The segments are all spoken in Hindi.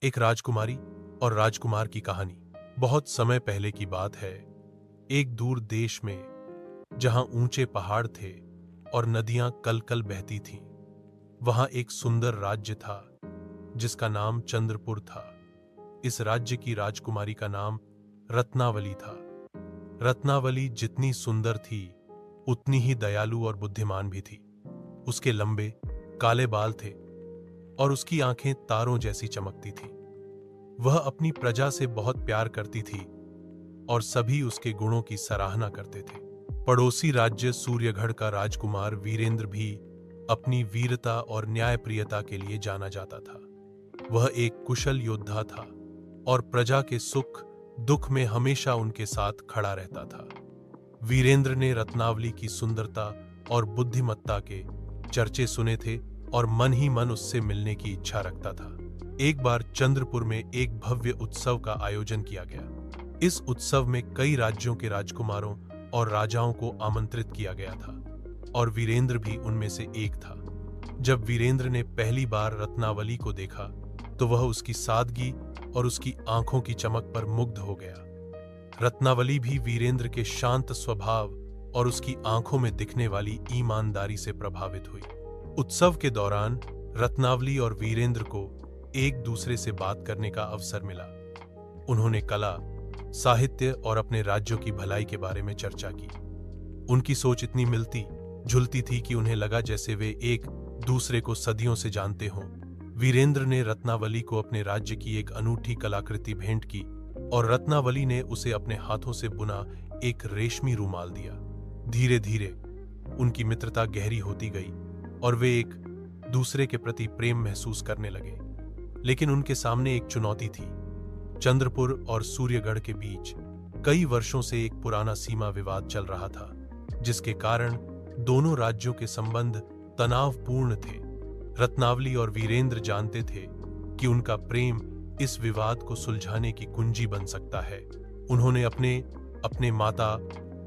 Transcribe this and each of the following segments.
एक राजकुमारी और राजकुमार की कहानी। बहुत समय पहले की बात है। एक दूर देश में, जहां ऊंचे पहाड़ थे और नदियां कल-कल बहती थीं, वहां एक सुंदर राज्य था जिसका नाम चंद्रपुर था। इस राज्य की राजकुमारी का नाम रत्नावली था। रत्नावली जितनी सुंदर थी, उतनी ही दयालु और बुद्धिमान भी थी। उसके लंबे काले बाल थे और उसकी आंखें तारों जैसी चमकती थीं। वह अपनी प्रजा से बहुत प्यार करती थी और सभी उसके गुणों की सराहना करते थे। पड़ोसी राज्य सूर्यगढ़ का राजकुमार वीरेंद्र भी अपनी वीरता और न्यायप्रियता के लिए जाना जाता था। वह एक कुशल योद्धा था और प्रजा के सुख दुख में हमेशा उनके साथ खड़ा रहता था। वीरेंद्र ने रत्नावली की सुंदरता और बुद्धिमत्ता के चर्चे सुने थे और मन ही मन उससे मिलने की इच्छा रखता था। एक बार चंद्रपुर में एक भव्य उत्सव का आयोजन किया गया। इस उत्सव में कई राज्यों के राजकुमारों और राजाओं को आमंत्रित किया गया था और वीरेंद्र भी उनमें से एक था। जब वीरेंद्र ने पहली बार रत्नावली को देखा तो वह उसकी सादगी और उसकी आंखों की चमक पर मुग्ध हो गया। रत्नावली भी वीरेंद्र के शांत स्वभाव और उसकी आंखों में दिखने वाली ईमानदारी से प्रभावित हुई। उत्सव के दौरान रत्नावली और वीरेंद्र को एक दूसरे से बात करने का अवसर मिला। उन्होंने कला, साहित्य और अपने राज्यों की भलाई के बारे में चर्चा की। उनकी सोच इतनी मिलती जुलती थी कि उन्हें लगा जैसे वे एक दूसरे को सदियों से जानते हों। वीरेंद्र ने रत्नावली को अपने राज्य की एक अनूठी कलाकृति भेंट की और रत्नावली ने उसे अपने हाथों से बुना एक रेशमी रुमाल दिया। धीरे धीरे उनकी मित्रता गहरी होती गई और वे एक दूसरे के प्रति प्रेम महसूस करने लगे। लेकिन उनके सामने एक चुनौती थी। चंद्रपुर और सूर्यगढ़ के बीच कई वर्षों से एक पुराना सीमा विवाद चल रहा था, जिसके कारण दोनों राज्यों के संबंध तनावपूर्ण थे। रत्नावली और वीरेंद्र जानते थे कि उनका प्रेम इस विवाद को सुलझाने की कुंजी बन सकता है। उन्होंने अपने माता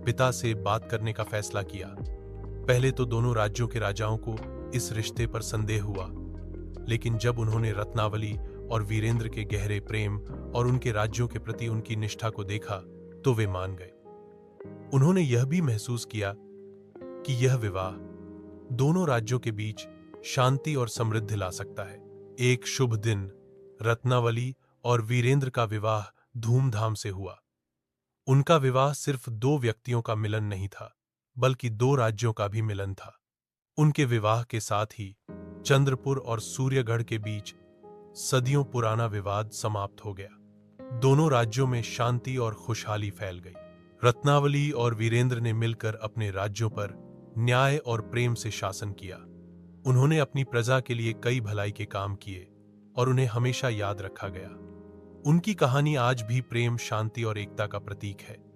पिता से बात करने का फैसला किया। पहले तो दोनों राज्यों के राजाओं को इस रिश्ते पर संदेह हुआ, लेकिन जब उन्होंने रत्नावली और वीरेंद्र के गहरे प्रेम और उनके राज्यों के प्रति उनकी निष्ठा को देखा तो वे मान गए। उन्होंने यह भी महसूस किया कि यह विवाह दोनों राज्यों के बीच शांति और समृद्धि ला सकता है। एक शुभ दिन रत्नावली और वीरेंद्र का विवाह धूमधाम से हुआ। उनका विवाह सिर्फ दो व्यक्तियों का मिलन नहीं था, बल्कि दो राज्यों का भी मिलन था। उनके विवाह के साथ ही चंद्रपुर और सूर्यगढ़ के बीच सदियों पुराना विवाद समाप्त हो गया। दोनों राज्यों में शांति और खुशहाली फैल गई। रत्नावली और वीरेंद्र ने मिलकर अपने राज्यों पर न्याय और प्रेम से शासन किया। उन्होंने अपनी प्रजा के लिए कई भलाई के काम किए और उन्हें हमेशा याद रखा गया। उनकी कहानी आज भी प्रेम, शांति और एकता का प्रतीक है।